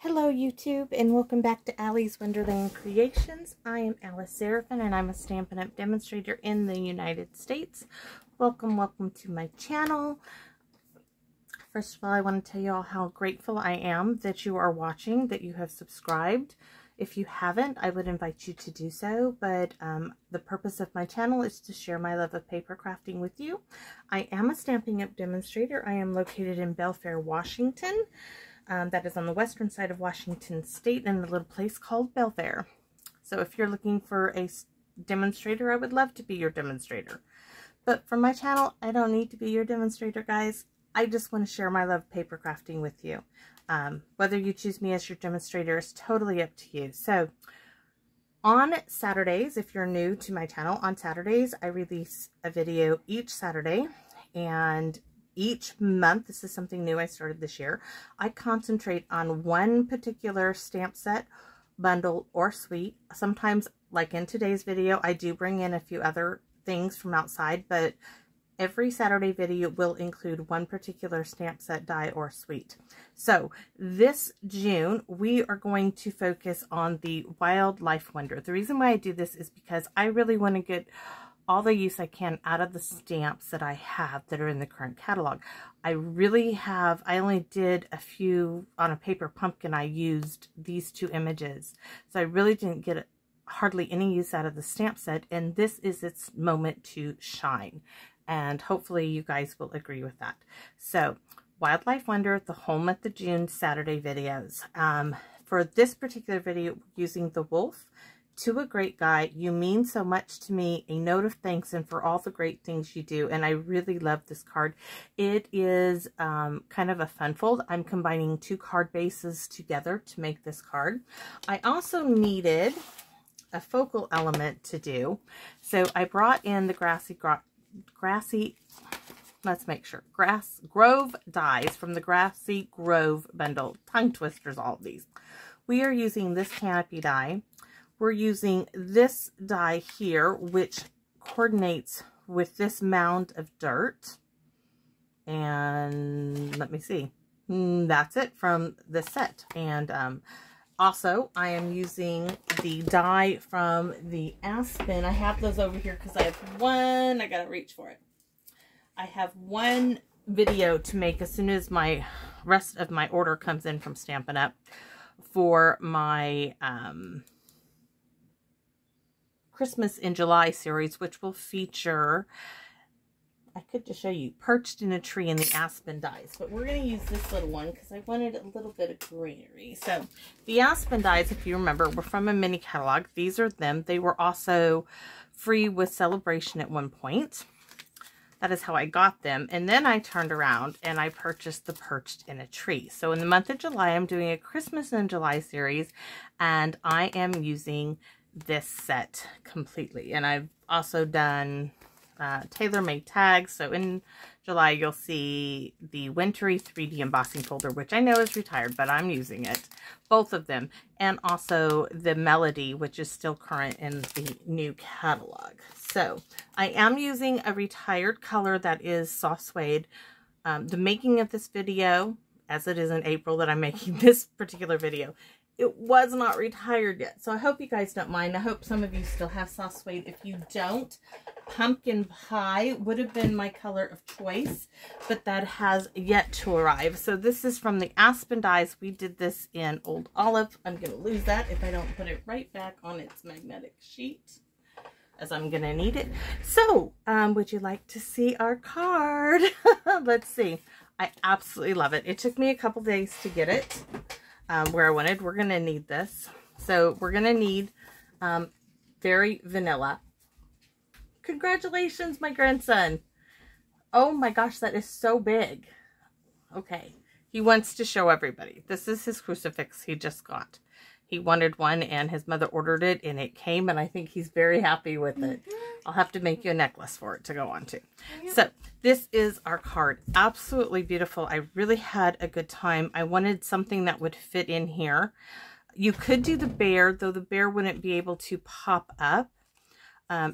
Hello YouTube, and welcome back to Allie's Wonderland Creations. I am Alice Seraphin, and I'm a Stampin' Up! Demonstrator in the United States. Welcome to my channel. First of all, I want to tell you all how grateful I am that you are watching, that you have subscribed. If you haven't, I would invite you to do so, but the purpose of my channel is to share my love of paper crafting with you. I am a Stampin' Up! Demonstrator. I am located in Belfair, Washington. That is on the western side of Washington State in a little place called Belfair. So if you're looking for a demonstrator, I would love to be your demonstrator. But for my channel, I don't need to be your demonstrator, guys. I just want to share my love of paper crafting with you. Whether you choose me as your demonstrator is totally up to you. So on Saturdays, if you're new to my channel, on Saturdays, I release a video each Saturday, and each month, this is something new I started this year, I concentrate on one particular stamp set, bundle, or suite. Sometimes, like in today's video, I do bring in a few other things from outside, but every Saturday video will include one particular stamp set, die, or suite. So this June, we are going to focus on the Wildlife Wonder. The reason why I do this is because I really want to get all the use I can out of the stamps that I have that are in the current catalog. I only did a few on a paper pumpkin. I used these two images. So I really didn't get hardly any use out of the stamp set, and this is its moment to shine. And hopefully you guys will agree with that. So Wildlife Wonder, the whole month of June Saturday videos. For this particular video, using the wolf, To a Great Guy, You Mean So Much to Me, a note of thanks and for all the great things you do. And I really love this card. It is kind of a fun fold. I'm combining two card bases together to make this card. I also needed a focal element to do. So I brought in the Grove dies from the Grassy Grove bundle. Tongue twisters, all of these. We are using this canopy die. We're using this die here, which coordinates with this mound of dirt. And let me see. That's it from this set. And also, I am using the die from the Aspen. I have those over here because I have one. I gotta reach for it. I have one video to make as soon as my rest of my order comes in from Stampin' Up! For my Christmas in July series, which will feature, I could just show you, Perched in a Tree in the Aspen dies, but we're going to use this little one because I wanted a little bit of greenery. So the Aspen dies, if you remember, were from a mini catalog. These are them. They were also free with Celebration at one point. That is how I got them. And then I turned around and I purchased the Perched in a Tree. So in the month of July, I'm doing a Christmas in July series, and I am using this set completely. And I've also done tailor-made tags. So in July, you'll see the Wintry 3D embossing folder, which I know is retired, but I'm using it. Both of them. And also the Melody, which is still current in the new catalog. So I am using a retired color that is soft suede. The making of this video, as it is in April that I'm making this particular video, it was not retired yet. So I hope you guys don't mind. I hope some of you still have soft suede. If you don't, Pumpkin Pie would have been my color of choice, but that has yet to arrive. So this is from the Aspen dies. We did this in Old Olive. I'm going to lose that if I don't put it right back on its magnetic sheet, as I'm going to need it. So, would you like to see our card? Let's see. I absolutely love it. It took me a couple days to get it where I wanted. We're going to need this. So, we're going to need Very Vanilla. Congratulations, my grandson. Oh my gosh, that is so big. Okay. He wants to show everybody. This is his crucifix he just got. He wanted one, and his mother ordered it, and it came, and I think he's very happy with it. I'll have to make you a necklace for it to go on to. So, this is our card. Absolutely beautiful. I really had a good time. I wanted something that would fit in here. You could do the bear, though the bear wouldn't be able to pop up.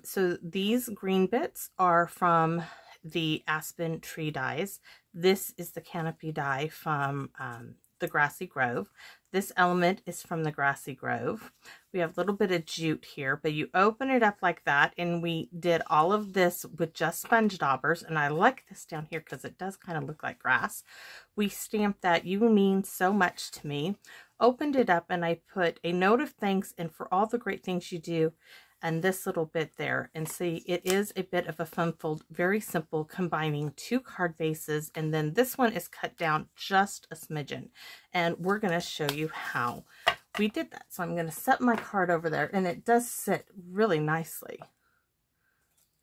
So, these green bits are from the Aspen Tree dies. This is the canopy die from the Grassy Grove. This element is from the Grassy Grove. We have a little bit of jute here, but you open it up like that, and we did all of this with just sponge daubers, and I like this down here because it does kind of look like grass. We stamped that "You mean so much to me," opened it up, and I put a note of thanks and for all the great things you do, and this little bit there. And see, it is a bit of a fun fold, very simple, combining 2 card bases, and then this one is cut down just a smidgen, and we're going to show you how we did that. So I'm going to set my card over there, and it does sit really nicely.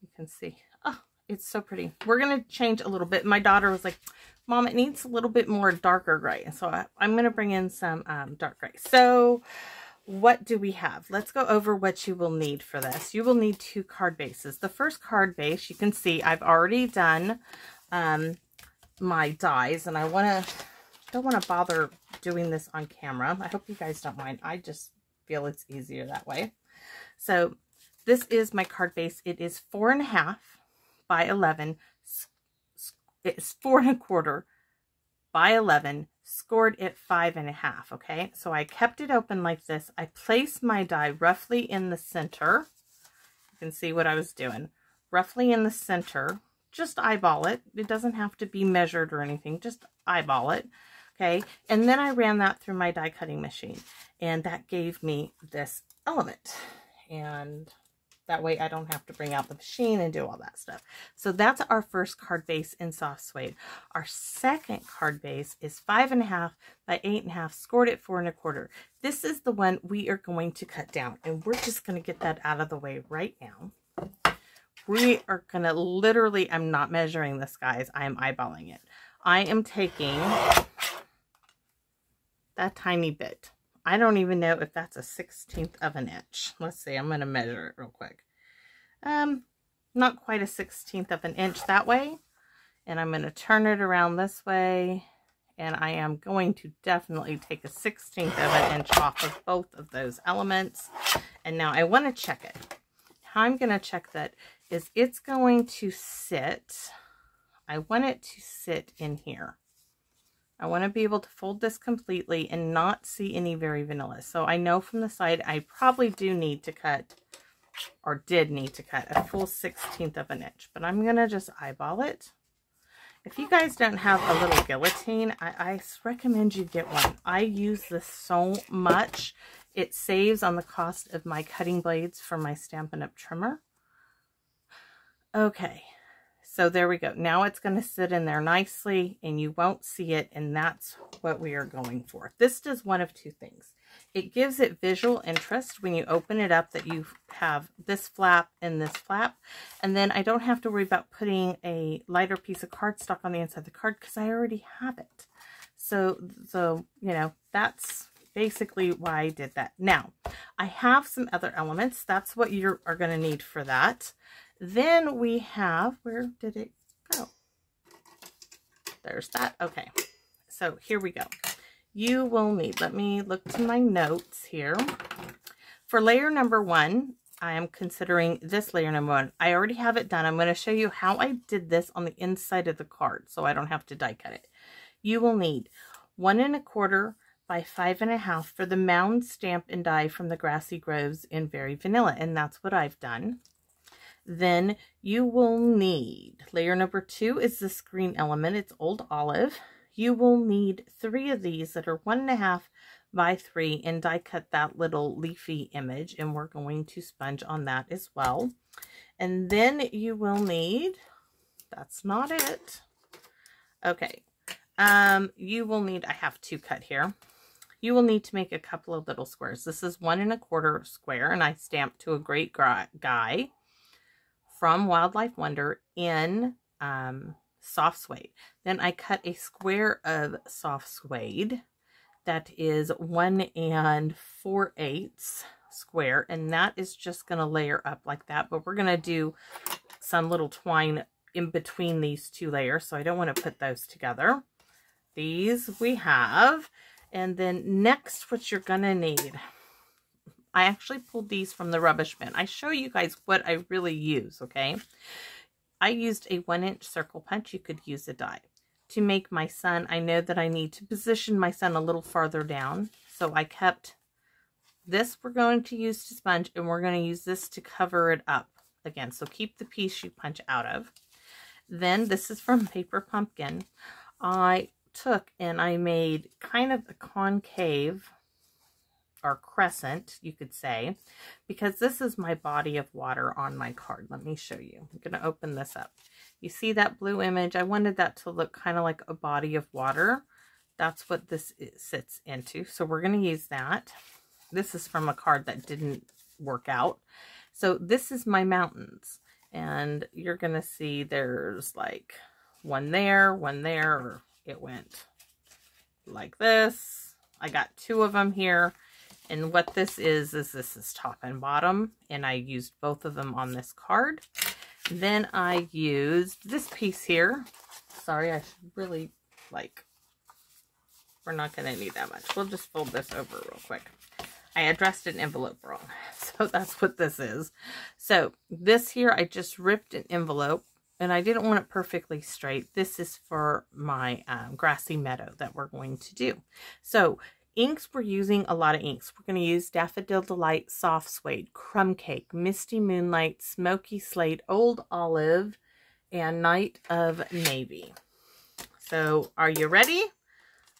You can see, oh, it's so pretty. We're going to change a little bit. My daughter was like, Mom, it needs a little bit more darker gray, and so I'm going to bring in some dark gray. So what do we have? Let's go over what you will need for this. You will need 2 card bases. The first card base, you can see I've already done my dies, and I don't want to bother doing this on camera. I hope you guys don't mind. I just feel it's easier that way. So this is my card base. It is 4.5 by 11. It's 4 1/4 by 11. Scored at 5.5. Okay, so I kept it open like this. I placed my die roughly in the center. You can see what I was doing. Roughly in the center. Just eyeball it. It doesn't have to be measured or anything. Just eyeball it. Okay, and then I ran that through my die cutting machine, and that gave me this element. And that way I don't have to bring out the machine and do all that stuff. So that's our first card base in soft suede. Our second card base is 5.5 by 8.5, scored at 4 1/4. This is the one we are going to cut down, and we're just going to get that out of the way right now. We are going to literally, I'm not measuring this, guys. I am eyeballing it. I am taking that tiny bit. I don't even know if that's a 1/16 of an inch. Let's see, I'm going to measure it real quick. Not quite a 1/16 of an inch that way. And I'm going to turn it around this way. And I am going to definitely take a 1/16 of an inch off of both of those elements. And now I want to check it. How I'm going to check that is it's going to sit, I want it to sit in here. I want to be able to fold this completely and not see any very vanilla. So I know from the side I probably do need to cut, or did need to cut, a full 1/16 of an inch. But I'm going to just eyeball it. If you guys don't have a little guillotine, I recommend you get one. I use this so much. It saves on the cost of my cutting blades for my Stampin' Up! Trimmer. Okay. So there we go. Now it's going to sit in there nicely and you won't see it, and that's what we are going for. This does one of 2 things. It gives it visual interest when you open it up that you have this flap and this flap, and then I don't have to worry about putting a lighter piece of cardstock on the inside of the card because I already have it. So you know, that's basically why I did that. Now, I have some other elements. That's what you are going to need for that. Then we have, where did it go? There's that. Okay, so here we go. You will need, let me look to my notes here. For layer number 1, I am considering this layer number 1. I already have it done. I'm going to show you how I did this on the inside of the card so I don't have to die cut it. You will need 1 1/4 by 5.5 for the mound stamp and die from the Grassy Groves in Very Vanilla, and that's what I've done. Then you will need, layer number 2 is this green element. It's Old Olive. You will need 3 of these that are 1.5 by 3 and die cut that little leafy image, and we're going to sponge on that as well. And then you will need, that's not it. Okay. You will need, I have 2 cut here. You will need to make a couple of little squares. This is 1 1/4 square, and I stamped To a Great Guy from Wildlife Wonder in soft suede. Then I cut a square of soft suede that is 1 4/8 square, and that is just going to layer up like that. But we're going to do some little twine in between these 2 layers, so I don't want to put those together. These we have. And then next, what you're going to need, I actually pulled these from the rubbish bin. I show you guys what I really use, okay? I used a 1-inch circle punch. You could use a die. to make my sun, I know that I need to position my sun a little farther down. So I kept this we're going to use to sponge, and we're going to use this to cover it up again. So keep the piece you punch out of. Then this is from Paper Pumpkin. I took and I made kind of a concave or crescent, you could say, because this is my body of water on my card. Let me show you. I'm going to open this up. You see that blue image? I wanted that to look kind of like a body of water. That's what this sits into. So we're going to use that. This is from a card that didn't work out. So this is my mountains. And you're going to see there's like one there, or it went like this. I got two of them here. And what this is this is top and bottom. And I used both of them on this card. Then I used this piece here. Sorry, I should really we're not going to need that much. We'll just fold this over real quick. I addressed an envelope wrong. So that's what this is. So this here, I just ripped an envelope. And I didn't want it perfectly straight. This is for my grassy meadow that we're going to do. So inks, we're using a lot of inks. We're going to use Daffodil Delight, Soft Suede, Crumb Cake, Misty Moonlight, Smoky Slate, Old Olive, and Night of Navy. So are you ready?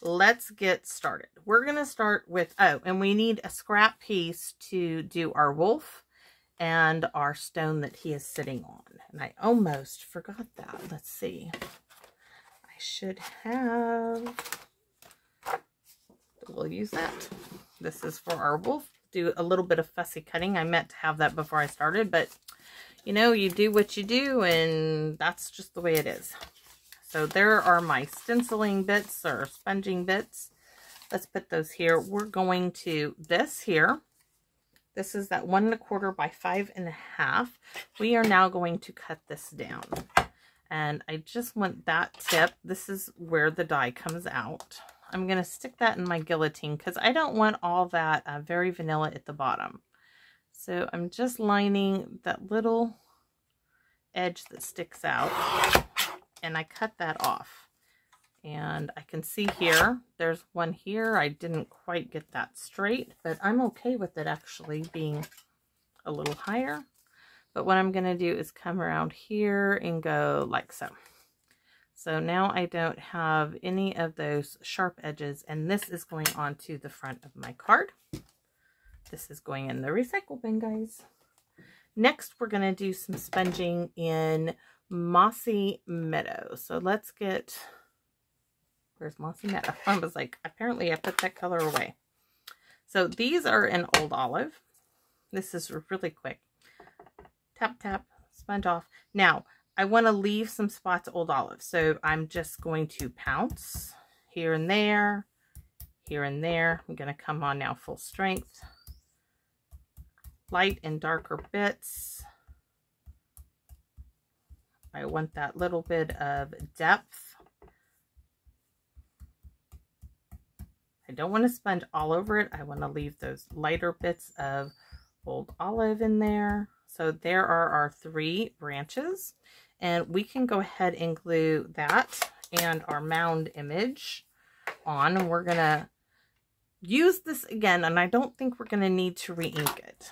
Let's get started. We're going to start with, and we need a scrap piece to do our wolf and our stone that he is sitting on. And I almost forgot that. Let's see. I should have. We'll use that. This is for our wolf. Do a little bit of fussy cutting. I meant to have that before I started, but you know, you do what you do, and that's just the way it is. So there are my stenciling bits or sponging bits. Let's put those here. We're going to this here. This is that 1 1/4 by 5 1/2. We are now going to cut this down. And I just want that tip. This is where the die comes out. I'm going to stick that in my guillotine because I don't want all that very vanilla at the bottom. So I'm just lining that little edge that sticks out. And I cut that off. And I can see here, there's one here. I didn't quite get that straight, but I'm okay with it actually being a little higher. But what I'm going to do is come around here and go like so. So now I don't have any of those sharp edges, and this is going onto the front of my card. This is going in the recycle bin, guys. Next, we're going to do some sponging in Mossy Meadow. So let's get... Where's Mossy Meadow? I was like, apparently I put that color away. So these are an Old Olive. This is really quick. Tap, tap, sponge off. Now, I want to leave some spots Old Olive. So I'm just going to pounce here and there, here and there. I'm going to come on now full strength. Light and darker bits. I want that little bit of depth. I don't want to sponge all over it. I want to leave those lighter bits of Old Olive in there. So there are our 3 branches. And we can go ahead and glue that and our mound image on. And we're going to use this again. And I don't think we're going to need to re-ink it.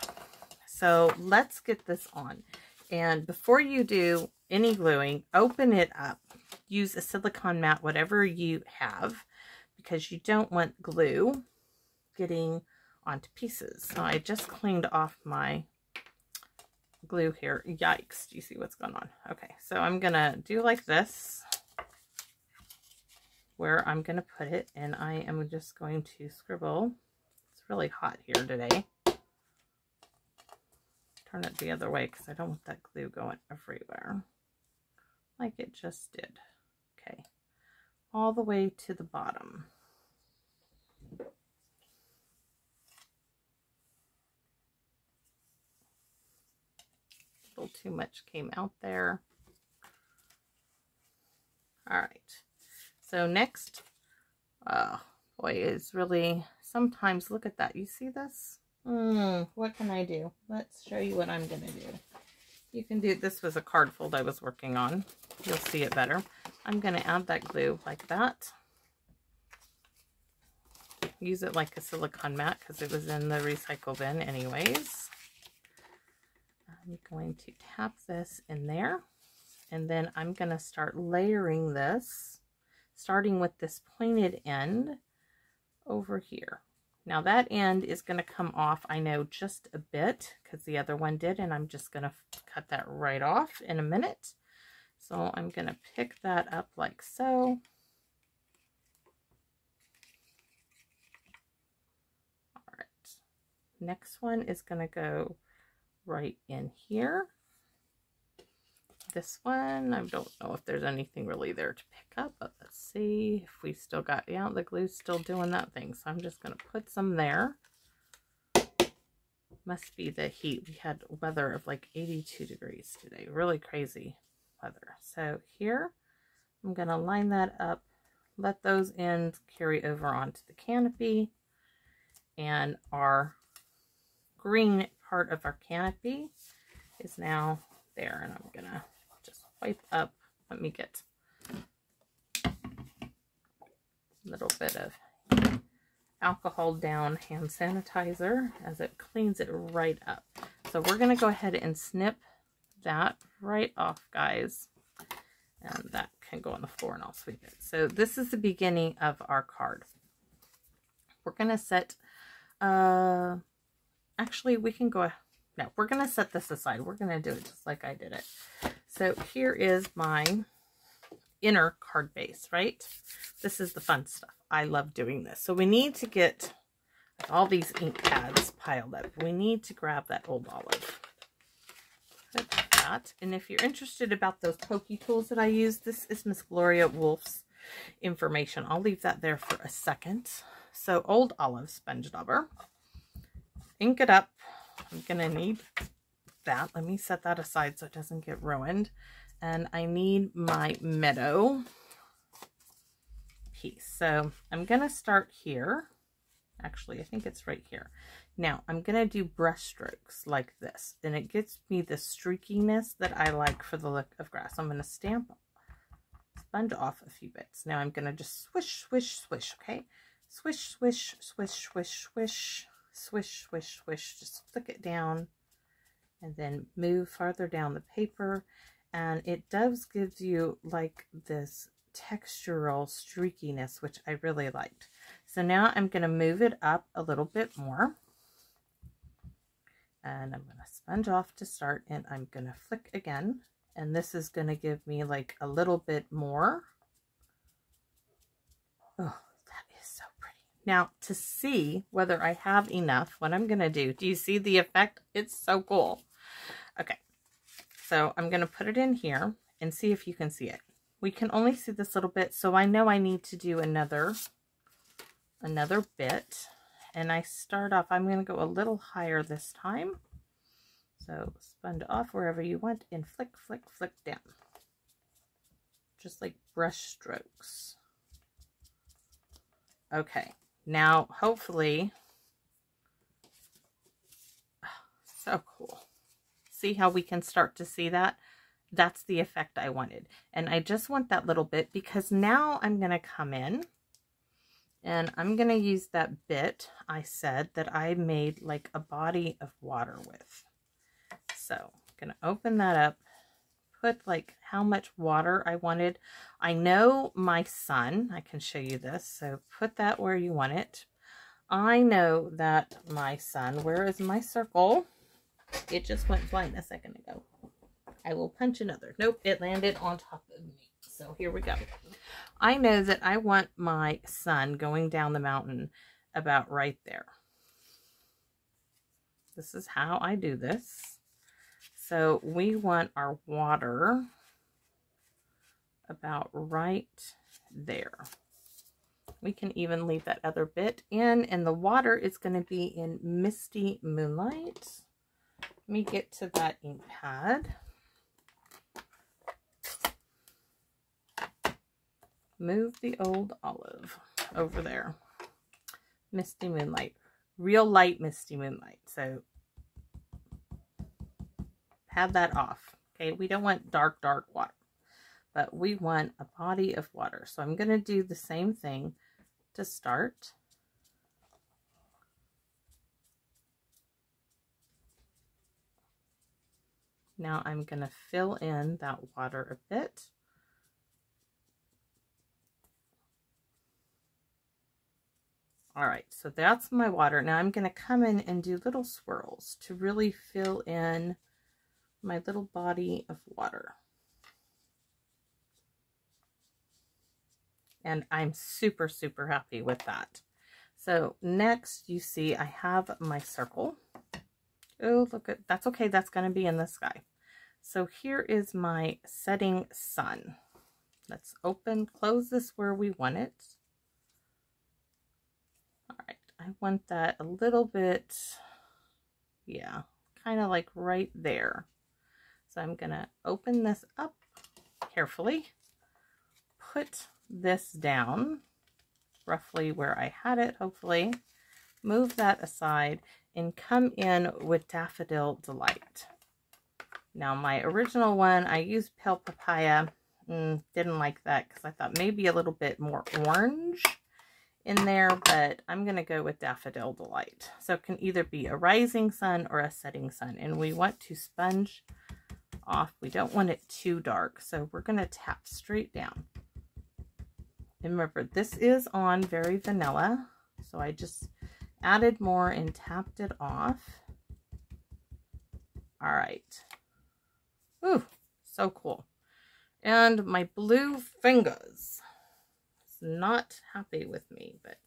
So let's get this on. And before you do any gluing, open it up. Use a silicone mat, whatever you have, because you don't want glue getting onto pieces. So I just cleaned off my glue here. Yikes. Do you see what's going on? Okay, so I'm going to do like this, where I'm going to put it, and I am just going to scribble. It's really hot here today. Turn it the other way because I don't want that glue going everywhere like it just did. Okay, all the way to the bottom. A little too much came out there. All right, so next, oh boy, it's really, sometimes, look at that. You see this? What can I do? Let's show you what I'm going to do. You can do, this was a card fold I was working on. You'll see it better. I'm going to add that glue like that. Use it like a silicone mat because it was in the recycle bin anyways. I'm going to tap this in there, and then I'm going to start layering this, starting with this pointed end over here. Now that end is going to come off, I know, just a bit because the other one did, and I'm just going to cut that right off in a minute. So I'm going to pick that up like so. All right. Next one is going to go right in here. This one, I don't know if there's anything really there to pick up, but let's see if we still got, yeah, the glue's still doing that thing. So I'm just going to put some there. Must be the heat. We had weather of like 82 degrees today. Really crazy weather. So here, I'm going to line that up, let those ends carry over onto the canopy, and our green part of our canopy is now there. And I'm going to just wipe up. Let me get a little bit of alcohol down hand sanitizer as it cleans it right up. So we're going to go ahead and snip that right off, guys, and that can go on the floor and I'll sweep it. So this is the beginning of our card. We're going to set actually we can go, no, we're going to set this aside. We're going to do it just like I did it. So here is my inner card base, right? This is the fun stuff. I love doing this. So we need to get all these ink pads piled up. We need to grab that old olive. Put that. And if you're interested about those pokey tools that I use, this is Miss Gloria Wolf's information. I'll leave that there for a second. So old olive sponge dauber. Ink it up. I'm going to need that. Let me set that aside so it doesn't get ruined. And I need my meadow piece. So I'm going to start here. Actually, I think it's right here. Now I'm going to do brush strokes like this. Then it gets me the streakiness that I like for the look of grass. I'm going to sponge off a few bits. Now I'm going to just swish, swish, swish. Okay. Swish, swish, swish, swish, swish, swish, swish, swish. Just flick it down and then move farther down the paper. And it does give you like this textural streakiness, which I really liked. So now I'm going to move it up a little bit more. And I'm going to sponge off to start, and I'm going to flick again. And this is going to give me like a little bit more. Oh, that is so pretty. Now to see whether I have enough, what I'm going to do you see the effect? It's so cool. Okay. So I'm going to put it in here and see if you can see it. We can only see this little bit, so I know I need to do another bit. And I start off, I'm going to go a little higher this time. So sponge off wherever you want and flick, flick, flick down. Just like brush strokes. Okay, now hopefully, so cool. See how we can start to see that? That's the effect I wanted. And I just want that little bit because now I'm going to come in and I'm going to use that bit I said that I made like a body of water with. So I'm going to open that up, put like how much water I wanted. I know my sun, I can show you this. So put that where you want it. I know that my sun, where is my circle? It just went flying a second ago. I will punch another. Nope, it landed on top of me. So here we go. I know that I want my sun going down the mountain about right there. This is how I do this. So we want our water about right there. We can even leave that other bit in, and the water is going to be in Misty Moonlight. Let me get to that ink pad. Move the old olive over there. Misty Moonlight. Real light Misty Moonlight. So pad that off. Okay, we don't want dark, dark water. but we want a body of water. So I'm going to do the same thing to start. Now I'm going to fill in that water a bit. All right, so that's my water. Now I'm going to come in and do little swirls to really fill in my little body of water. And I'm super, super happy with that. So next you see I have my circle. Oh, look at, that's okay. That's going to be in the sky. So here is my setting sun. Let's close this where we want it. All right, I want that a little bit, yeah, kind of like right there. So I'm going to open this up carefully, put this down roughly where I had it, hopefully, move that aside, and come in with Daffodil Delight. Now my original one, I used Pale Papaya. Didn't like that because I thought maybe a little bit more orange in there, but I'm going to go with Daffodil Delight. So it can either be a rising sun or a setting sun, and we want to sponge off. We don't want it too dark, so we're going to tap straight down. And remember, this is on very vanilla, so I just added more and tapped it off. All right. Ooh, so cool. And my blue fingers is not happy with me, but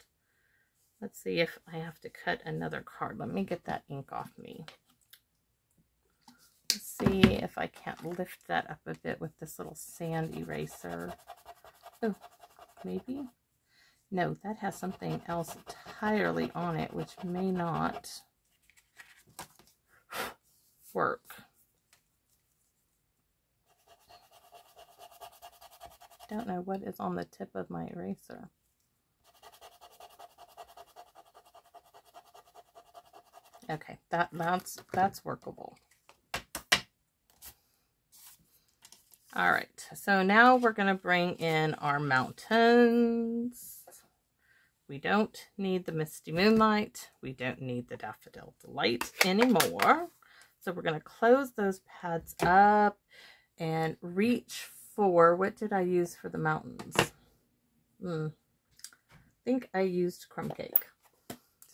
let's see if I have to cut another card. Let me get that ink off me. Let's see if I can't lift that up a bit with this little sand eraser. Oh, maybe. No, that has something else entirely on it, which may not work. Don't know what is on the tip of my eraser. Okay, that's workable. All right, so now we're going to bring in our mountains. We don't need the Misty Moonlight. We don't need the Daffodil Delight anymore. So we're going to close those pads up and reach for, what did I use for the mountains? I think I used Crumb Cake.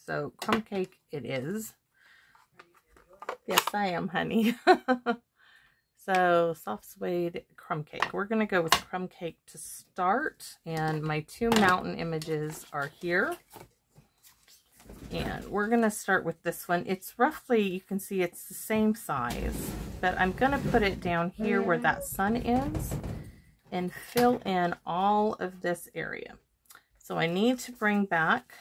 So Crumb Cake it is. Yes, I am, honey. So soft suede Crumb Cake. We're going to go with Crumb Cake to start. And my two mountain images are here. And we're going to start with this one. It's roughly, you can see it's the same size. But I'm going to put it down here where that sun is. And fill in all of this area. So I need to bring back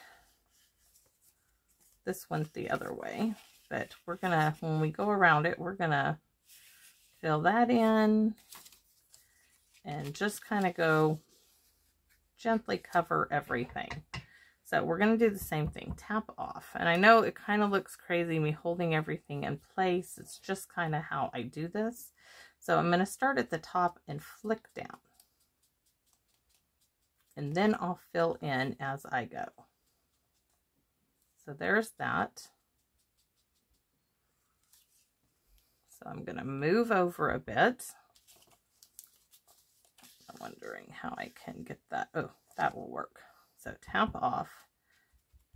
this one the other way. But we're going to, when we go around it, we're going to fill that in and just kind of go gently cover everything. So we're going to do the same thing, tap off. And I know it kind of looks crazy, me holding everything in place. It's just kind of how I do this. So I'm going to start at the top and flick down. And then I'll fill in as I go. So there's that. So I'm going to move over a bit. I'm wondering how I can get that. Oh, that will work. So tap off.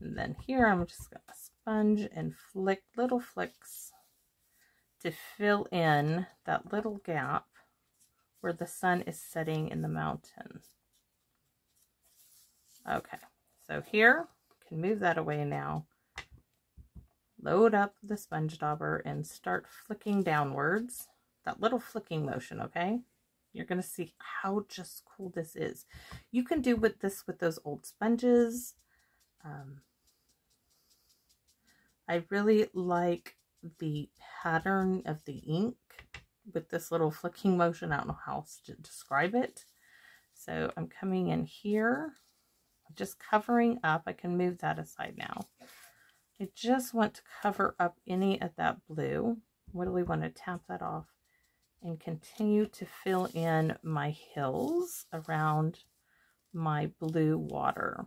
And then here I'm just going to sponge and flick little flicks to fill in that little gap where the sun is setting in the mountain. Okay, so here, can move that away now. Load up the sponge dauber and start flicking downwards. That little flicking motion, okay? You're going to see how just cool this is. You can do with this with those old sponges. I really like the pattern of the ink with this little flicking motion. I don't know how else to describe it. So I'm coming in here, just covering up. I can move that aside now. I just want to cover up any of that blue. What do we want to tap that off? and continue to fill in my hills around my blue water.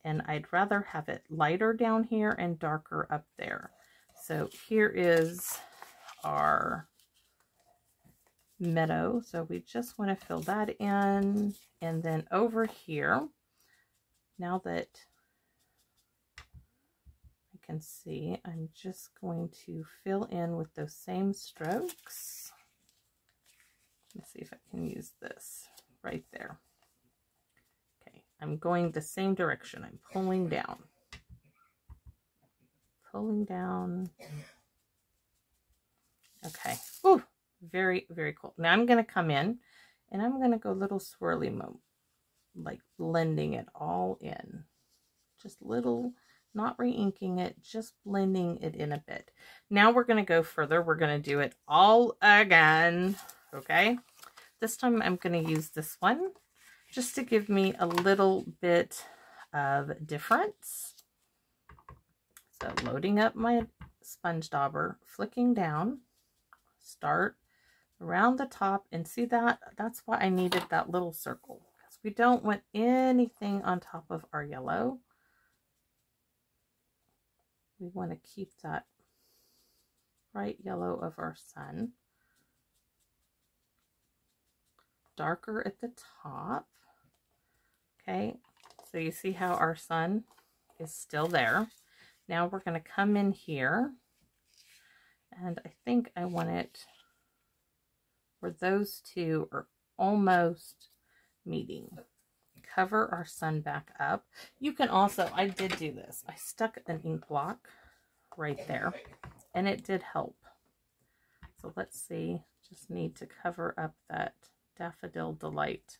And I'd rather have it lighter down here and darker up there. So here is our meadow. So we just want to fill that in. And then over here, now that I can see, I'm just going to fill in with those same strokes. Let's see if I can use this right there. Okay, I'm going the same direction. I'm pulling down. Pulling down. Okay. Ooh, very, very cool. Now I'm going to come in and I'm going to go little swirly mode, like blending it all in. Just little, not re-inking it, just blending it in a bit. Now we're going to go further. We're going to do it all again. Okay. This time I'm going to use this one just to give me a little bit of difference. So loading up my sponge dauber, flicking down, start around the top, and see that? That's why I needed that little circle, because we don't want anything on top of our yellow. We want to keep that bright yellow of our sun. Darker at the top. Okay, so you see how our sun is still there. Now we're going to come in here, and I think I want it where those two are almost meeting. Cover our sun back up. You can also, I did do this. I stuck an ink block right there, and it did help. So let's see, just need to cover up that Daffodil Delight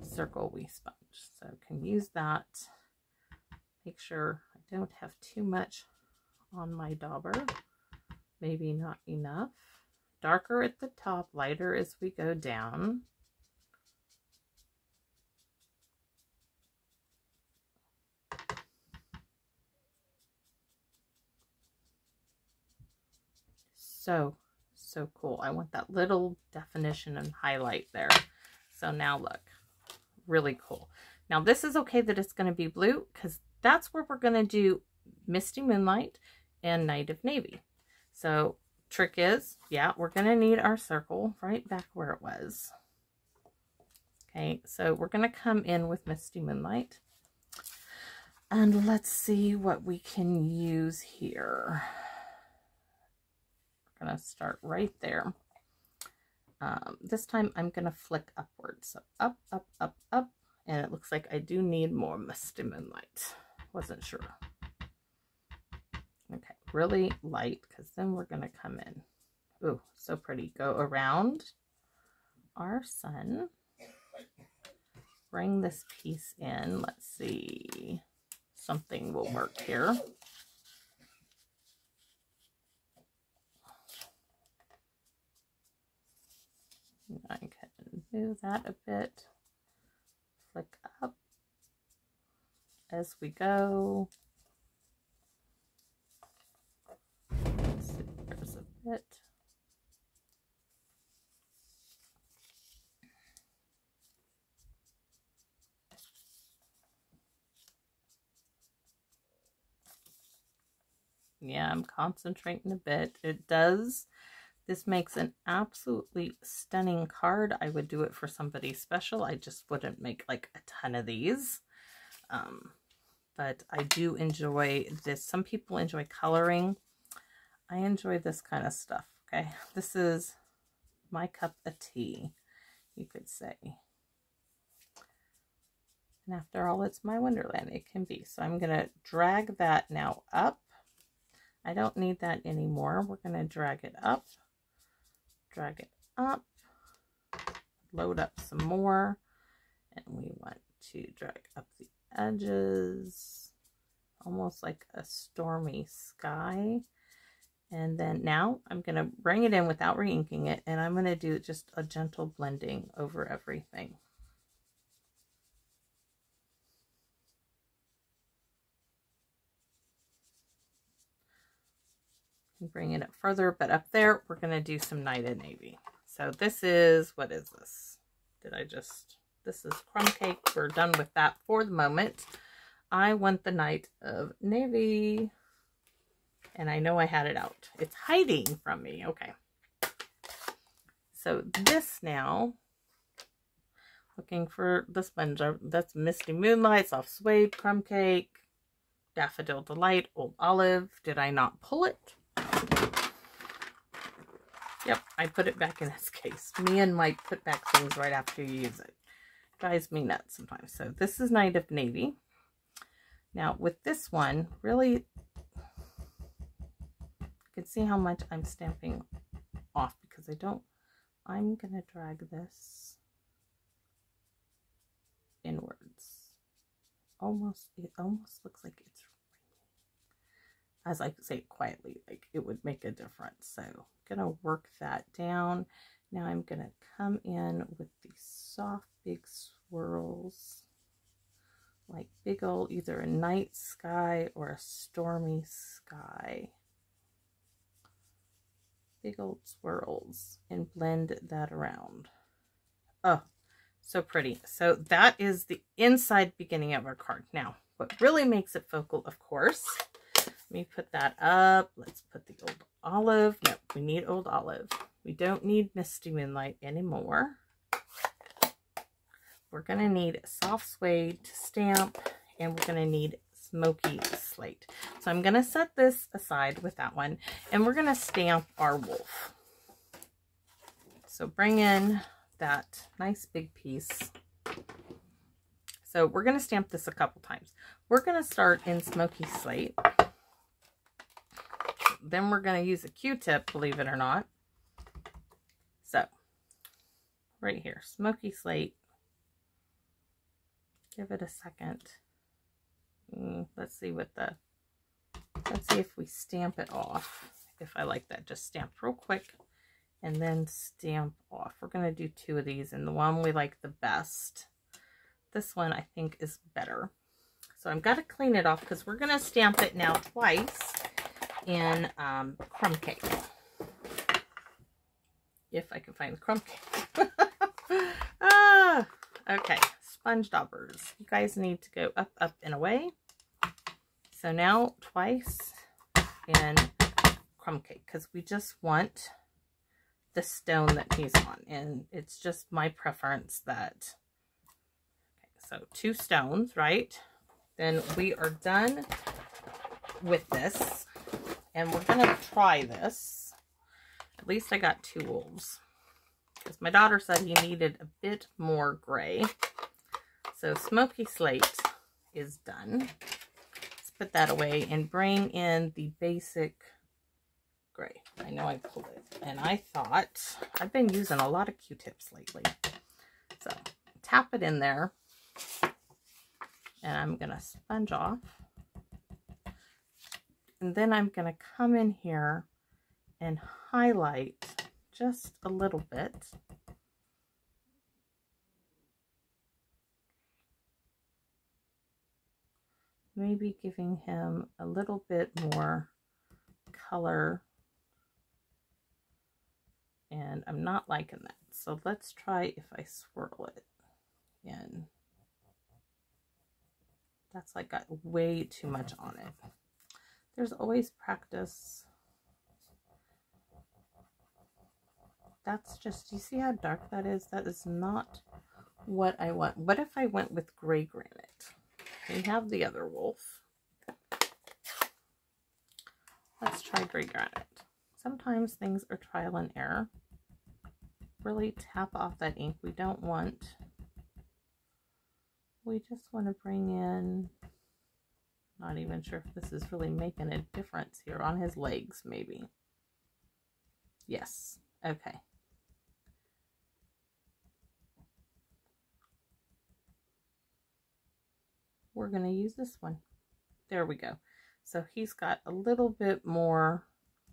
circle we sponge. So can use that. Make sure I don't have too much on my dauber. Maybe not enough. Darker at the top, lighter as we go down. So cool. I want that little definition and highlight there. So now look, really cool. Now this is okay that it's going to be blue, because that's where we're going to do Misty Moonlight and Night of Navy. So trick is, yeah, we're going to need our circle right back where it was. Okay, so we're going to come in with Misty Moonlight. And let's see what we can use here. We're going to start right there. This time I'm going to flick upwards. So up, up, up, up. And it looks like I do need more Misty Moonlight. Wasn't sure. Okay, really light, because then we're going to come in. Ooh, so pretty. Go around our sun. Bring this piece in. Let's see. Something will work here. I can move that a bit. Flick up as we go. Let's see, there's a bit. Yeah, I'm concentrating a bit. It does. This makes an absolutely stunning card. I would do it for somebody special. I just wouldn't make like a ton of these. But I do enjoy this. Some people enjoy coloring. I enjoy this kind of stuff. Okay, this is my cup of tea, you could say. And after all, it's my wonderland. It can be. So I'm going to drag that now up. I don't need that anymore. We're going to drag it up. Drag it up. Load up some more. And we want to drag up the edges. Almost like a stormy sky. And then now I'm going to bring it in without re-inking it. And I'm going to do just a gentle blending over everything. and bringing it further, but up there, we're going to do some Night of Navy. So this is, what is this? This is Crumb Cake. We're done with that for the moment. I want the Night of Navy. And I know I had it out. It's hiding from me. Okay. So this now, looking for the sponge. That's Misty Moonlight, Soft Suede, Crumb Cake, Daffodil Delight, Old Olive. Did I not pull it? Yep, I put it back in its case. Me and Mike put back things right after you use it. Drives me nuts sometimes. So this is Night of Navy. Now with this one, really, you can see how much I'm stamping off because I'm going to drag this inwards. It almost looks like it's raining. As I say quietly, like it would make a difference. So I'm going to work that down. Now I'm going to come in with these soft big swirls, like big old, either a night sky or a stormy sky. Big old swirls, and blend that around. Oh, so pretty. So that is the inside beginning of our card. Now, what really makes it focal, of course, let me put that up. Let's put the Old Olive. No, we need Old Olive. We don't need Misty Moonlight anymore. We're going to need Soft Suede to stamp, and we're going to need Smoky Slate. So I'm going to set this aside with that one, and we're going to stamp our wolf. So bring in that nice big piece. So we're going to stamp this a couple times. We're going to start in Smoky Slate. Then we're going to use a Q-tip, believe it or not. So right here, Smoky Slate. Give it a second. Let's see if we stamp it off. If I like that, just stamp real quick and then stamp off. We're going to do 2 of these, and the one we like the best, this one I think is better. So I've got to clean it off because we're going to stamp it now twice in Crumb Cake. If I can find the Crumb Cake. Okay, sponge daubers. You guys need to go up, up, and away. So now twice in Crumb Cake because we just want the stone that he's on, and it's just my preference that. Okay, so 2 stones, right? Then we are done with this, and we're gonna try this. At least I got 2 wolves because my daughter said he needed a bit more gray. So Smoky Slate is done. Put that away and bring in the basic gray. I know I pulled it, and I thought I've been using a lot of Q-tips lately. So tap it in there, and I'm gonna sponge off, and then I'm gonna come in here and highlight just a little bit. Maybe giving him a little bit more color, and I'm not liking that. So let's try if I swirl it in. That's like got way too much on it. There's always practice. That's just, you see how dark that is? That is not what I want. What if I went with gray granite? We have the other wolf. Let's try gray granite. Sometimes things are trial and error. Really tap off that ink. We don't want, we just want to bring in, not even sure if this is really making a difference here on his legs, maybe. Yes. Okay. We're going to use this one. There we go. So he's got a little bit more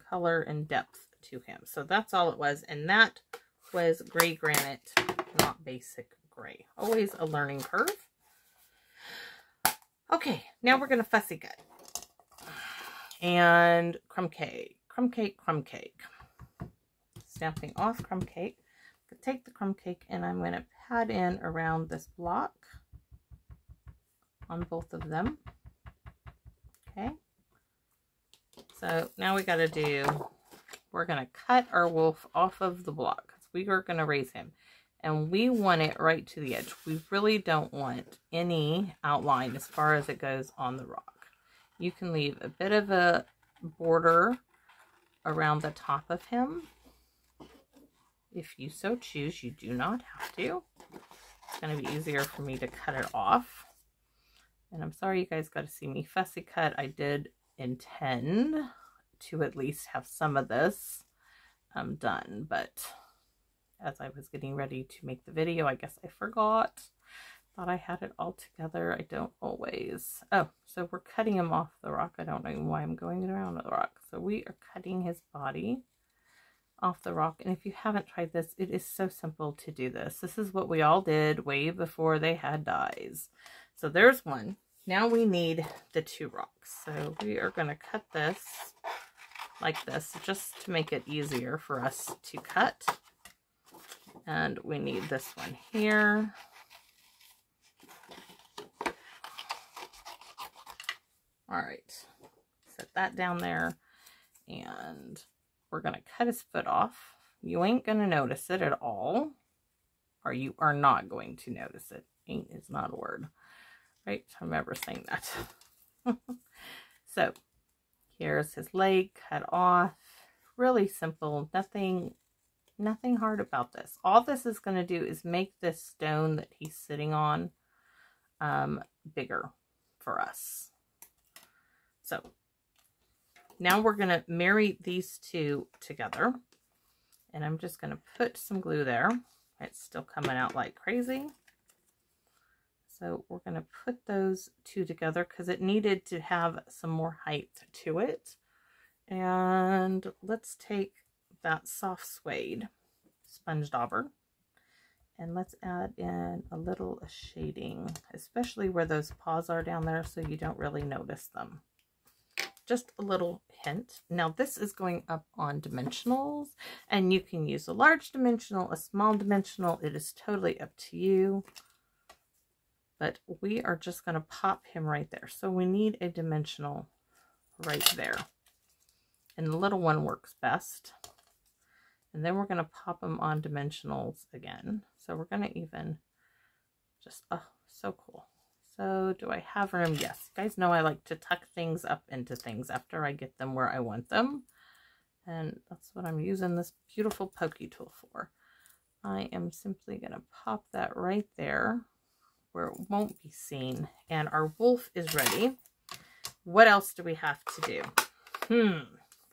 color and depth to him. So that's all it was. And that was gray granite, not basic gray. Always a learning curve. Okay, now we're going to fussy cut. And Crumb Cake. Crumb Cake, Crumb Cake. Stamping off Crumb Cake. Take the Crumb Cake and I'm going to pat in around this block on both of them. Okay. So now we got to do, we're going to cut our wolf off of the block because we are going to raise him. And we want it right to the edge. We really don't want any outline as far as it goes on the rock. You can leave a bit of a border around the top of him. If you so choose, you do not have to. It's going to be easier for me to cut it off. And I'm sorry you guys got to see me fussy cut. I did intend to at least have some of this done, but as I was getting ready to make the video, I guess I forgot. Thought I had it all together. I don't always. Oh, so we're cutting him off the rock. I don't know why I'm going around the rock. So we are cutting his body off the rock. And if you haven't tried this, it is so simple to do this. This is what we all did way before they had dies. So there's one. Now we need the 2 rocks. So we are going to cut this like this just to make it easier for us to cut. And we need this one here. All right, set that down there, and we're going to cut his foot off. You ain't going to notice it at all, or you are not going to notice it. Ain't is not a word, right? Remember saying that. So here's his leg cut off. Really simple, nothing hard about this. All this is going to do is make this stone that he's sitting on bigger for us. So now we're going to marry these 2 together, and I'm just going to put some glue there. It's still coming out like crazy. So we're going to put those 2 together because it needed to have some more height to it. And let's take that soft suede sponge dauber and let's add in a little shading, especially where those paws are down there, so you don't really notice them. Just a little hint. Now this is going up on dimensionals, and you can use a large dimensional, a small dimensional. It is totally up to you. But we are just going to pop him right there. So we need a dimensional right there. And the little one works best. And then we're going to pop them on dimensionals again. So we're going to even just, oh, so cool. So do I have room? Yes. You guys know I like to tuck things up into things after I get them where I want them. And that's what I'm using this beautiful pokey tool for. I am simply going to pop that right there where it won't be seen. And our wolf is ready. What else do we have to do?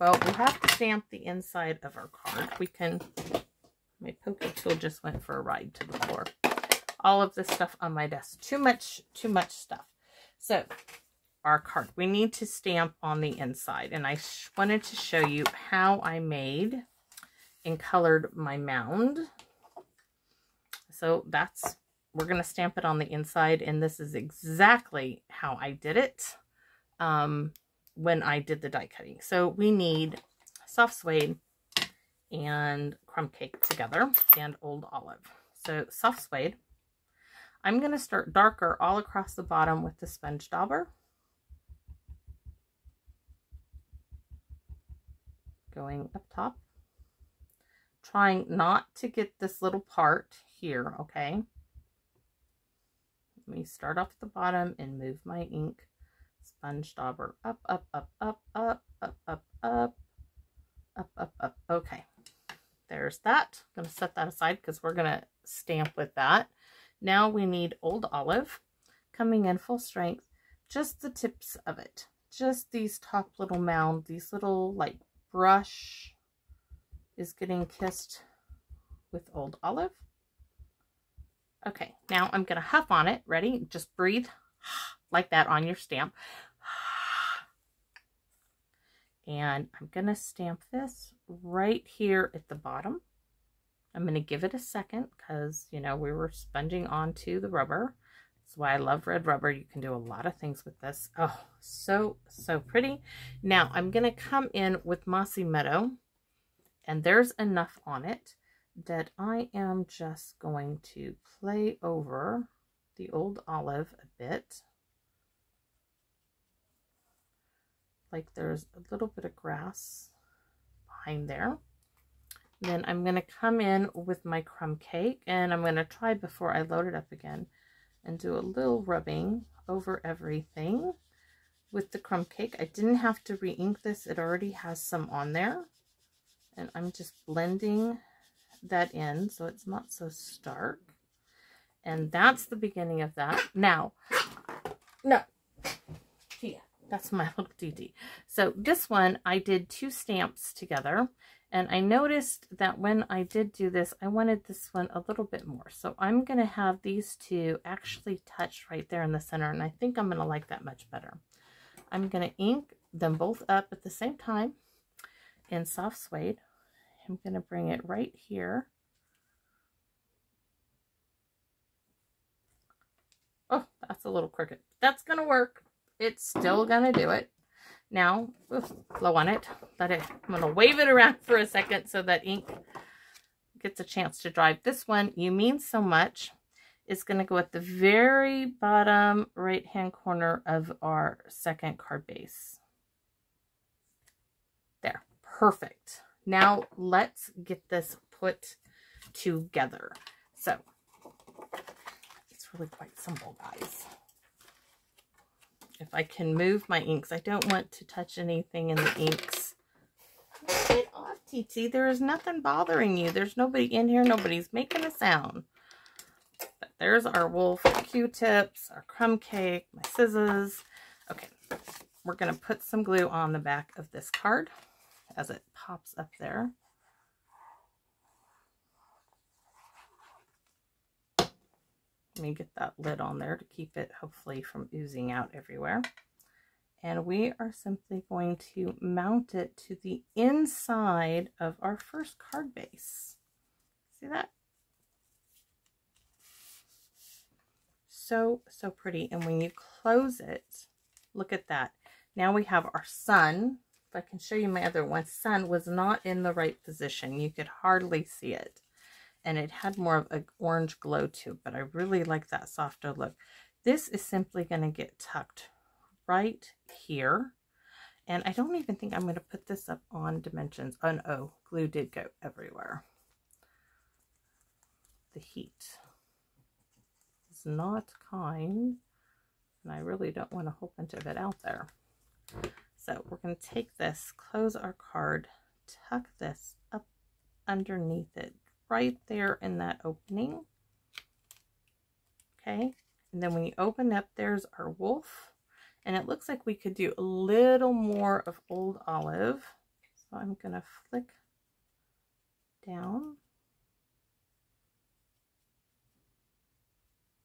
Well, we have to stamp the inside of our card. We can, my pokey tool just went for a ride to the floor. All of this stuff on my desk. Too much stuff. So our card, we need to stamp on the inside. And I wanted to show you how I made and colored my mound. So that's, we're going to stamp it on the inside. And this is exactly how I did it when I did the die cutting. So we need soft suede and Crumb Cake together and Old Olive. So soft suede. I'm going to start darker all across the bottom with the sponge dauber. Going up top. Trying not to get this little part here, okay? Let me start off at the bottom and move my ink. Sponge dauber up, up, up, up, up, up, up, up, up, up, up. Okay. There's that. I'm going to set that aside because we're going to stamp with that. Now we need Old Olive coming in full strength, just the tips of it, just these top little mound, these little like brush is getting kissed with Old Olive. Okay, now I'm going to huff on it. Ready? Just breathe like that on your stamp. And I'm going to stamp this right here at the bottom. I'm going to give it a second because, you know, we were sponging onto the rubber. That's why I love red rubber. You can do a lot of things with this. Oh, so pretty. Now I'm going to come in with Mossy Meadow, and there's enough on it that I am just going to play over the old olive a bit. Like there's a little bit of grass behind there. Then I'm going to come in with my crumb cake, and I'm going to try before I load it up again and do a little rubbing over everything with the crumb cake. I didn't have to re-ink this. It already has some on there. And I'm just blending that in so it's not so stark. And that's the beginning of that. Now, no, yeah, that's my little DD. So this one, I did 2 stamps together. And I noticed that when I did do this, I wanted this one a little bit more. So I'm going to have these 2 actually touch right there in the center. And I think I'm going to like that much better. I'm going to ink them both up at the same time in soft suede. I'm going to bring it right here. Oh, that's a little crooked. That's going to work. It's still going to do it. Now, blow on it. I'm going to wave it around for a second so that ink gets a chance to dry. This one, You Mean So Much, is going to go at the very bottom right-hand corner of our second card base. There. Perfect. Now, let's get this put together. So, it's really quite simple, guys. If I can move my inks, I don't want to touch anything in the inks. Get off, TT. There is nothing bothering you. There's nobody in here. Nobody's making a sound. But there's our wolf Q-tips, our crumb cake, my scissors. Okay, we're going to put some glue on the back of this card as it pops up there. Let me get that lid on there to keep it hopefully from oozing out everywhere. And we are simply going to mount it to the inside of our first card base. See that? So pretty. And when you close it, look at that. Now we have our sun. If I can show you my other one, sun was not in the right position. You could hardly see it. And it had more of an orange glow to it, but I really like that softer look. This is simply going to get tucked right here. And I don't even think I'm going to put this up on dimensions. Oh, no, glue did go everywhere. The heat is not kind, and I really don't want a whole bunch of it out there. So we're going to take this, close our card, tuck this up underneath it, right there in that opening. Okay, and then when you open up, there's our wolf, and it looks like we could do a little more of old olive. So I'm gonna flick down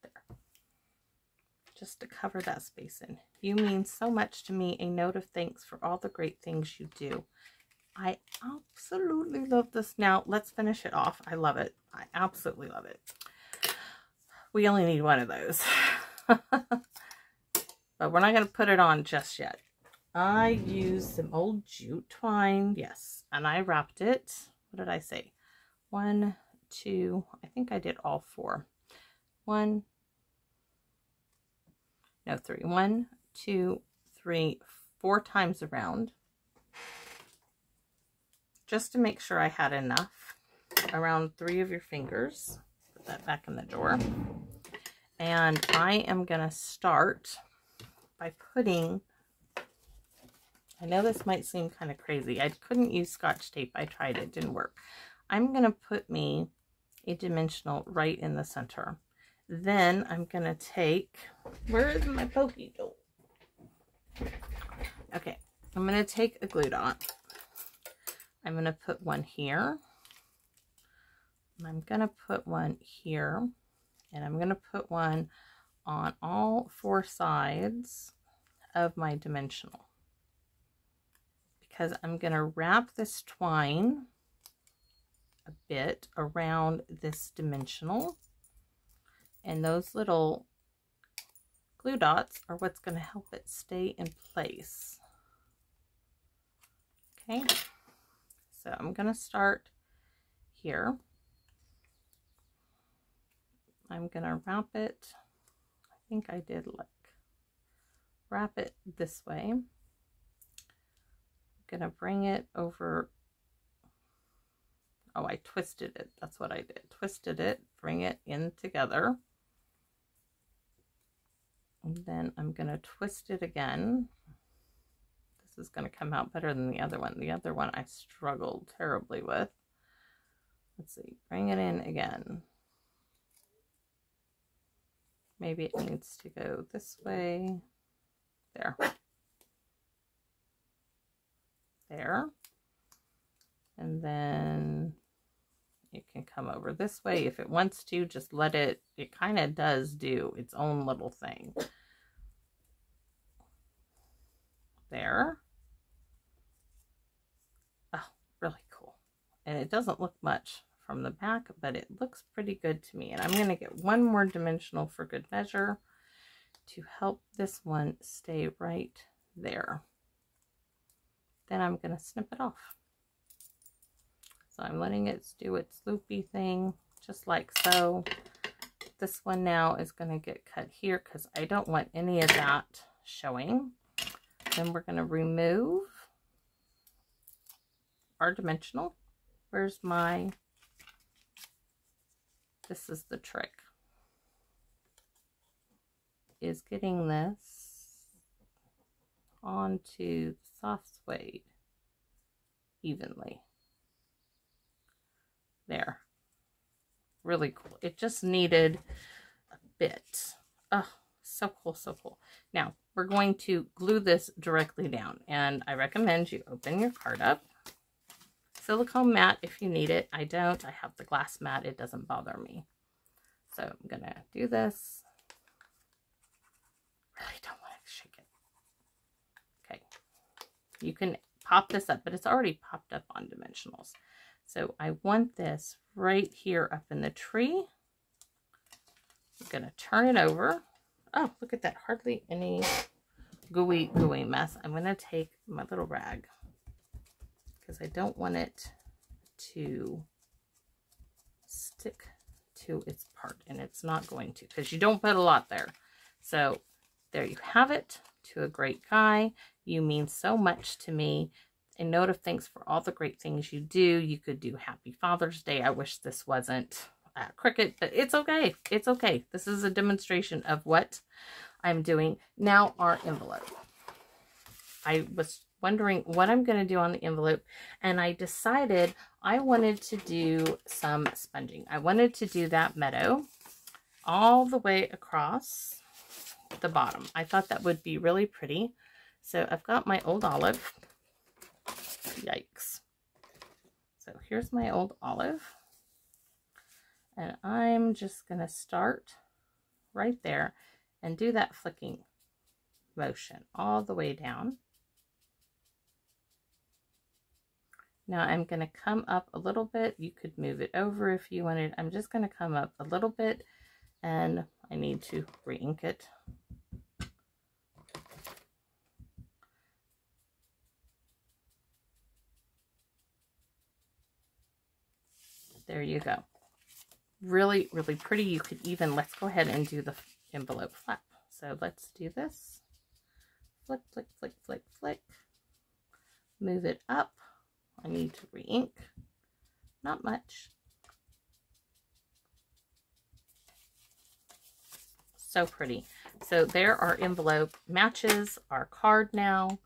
there just to cover that space in. You mean so much to me. A note of thanks for all the great things you do. I absolutely love this. Now, let's finish it off. I love it. I absolutely love it. We only need one of those. But we're not going to put it on just yet. I used some old jute twine. Yes. And I wrapped it. What did I say? 1, 2. I think I did all 4. 1. No, 3. 1, 2, 3, 4 times around. Just to make sure I had enough, around 3 of your fingers. Put that back in the drawer. And I am going to start by putting, I know this might seem kind of crazy. I couldn't use Scotch tape. I tried it. Didn't work. I'm going to put me a dimensional right in the center. Then I'm going to take, where is my pokey doll? Okay, I'm going to take a glue dot. I'm going to put one here. I'm going to put one here. And I'm going to put one on all 4 sides of my dimensional. Because I'm going to wrap this twine a bit around this dimensional. And those little glue dots are what's going to help it stay in place. Okay, so I'm going to start here. I'm going to wrap it. I think I did like wrap it this way. I'm going to bring it over. Oh, I twisted it. That's what I did. Twisted it, bring it in together. And then I'm going to twist it again. This is going to come out better than the other one. The other one I struggled terribly with. Let's see. Bring it in again. Maybe it needs to go this way. There. There. And then it can come over this way if it wants to. Just let it, it kind of does do its own little thing. There. Oh, really cool. And it doesn't look much from the back, but it looks pretty good to me. And I'm going to get one more dimensional for good measure to help this one stay right there. Then I'm going to snip it off. So I'm letting it do its loopy thing, just like so. This one now is going to get cut here because I don't want any of that showing. Then we're going to remove our dimensional. Where's my, this is the trick, is getting this onto soft suede evenly. There. Really cool. It just needed a bit. Oh, so cool, so cool. Now, we're going to glue this directly down, and I recommend you open your card up. Silicone mat if you need it. I don't. I have the glass mat. It doesn't bother me. So I'm going to do this. Really don't want to shake it. Okay. You can pop this up, but it's already popped up on dimensionals. So I want this right here up in the tree. I'm going to turn it over. Oh, look at that. Hardly any gooey mess. I'm going to take my little rag because I don't want it to stick to its part, and it's not going to because you don't put a lot there. So there you have it. To a great guy. You mean so much to me. A note of thanks for all the great things you do. You could do Happy Father's Day. I wish this wasn't Cricut, but it's okay. It's okay. This is a demonstration of what I'm doing. Now our envelope. I was wondering what I'm going to do on the envelope, and I decided I wanted to do some sponging. I wanted to do that meadow all the way across the bottom. I thought that would be really pretty. So I've got my old olive. Yikes. So here's my old olive. And I'm just going to start right there and do that flicking motion all the way down. Now I'm going to come up a little bit. You could move it over if you wanted. I'm just going to come up a little bit, and I need to re-ink it. There you go. Really, really pretty. You could even, let's go ahead and do the envelope flap. So let's do this. Flick, flick, flick, flick, flick. Move it up. I need to re-ink. Not much. So pretty. So there our envelope matches our card now.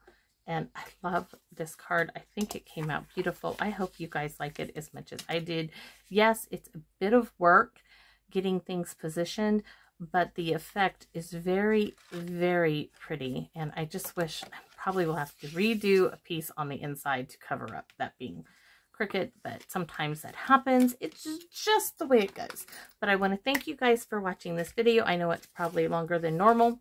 And I love this card. I think it came out beautiful. I hope you guys like it as much as I did. Yes, it's a bit of work getting things positioned, but the effect is very, very pretty. And I just wish, I probably will have to redo a piece on the inside to cover up that being Cricut, but sometimes that happens. It's just the way it goes. But I want to thank you guys for watching this video. I know it's probably longer than normal,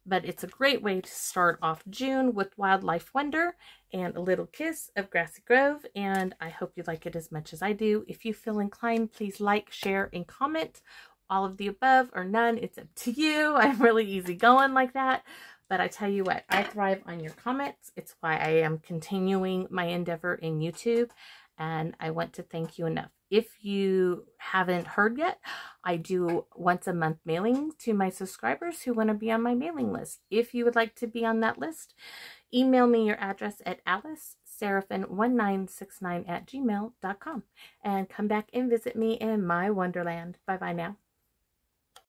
but it's a great way to start off June with Wildlife Wonder and a little kiss of Grassy Grove, and I hope you like it as much as I do. If you feel inclined, please like, share, and comment, all of the above or none. It's up to you. I'm really easygoing like that. But I tell you what, I thrive on your comments. It's why I am continuing my endeavor in YouTube. And I want to thank you enough. If you haven't heard yet, I do once a month mailing to my subscribers who want to be on my mailing list. If you would like to be on that list, email me your address at aliceseraphin1969@gmail.com and come back and visit me in my wonderland. Bye-bye now.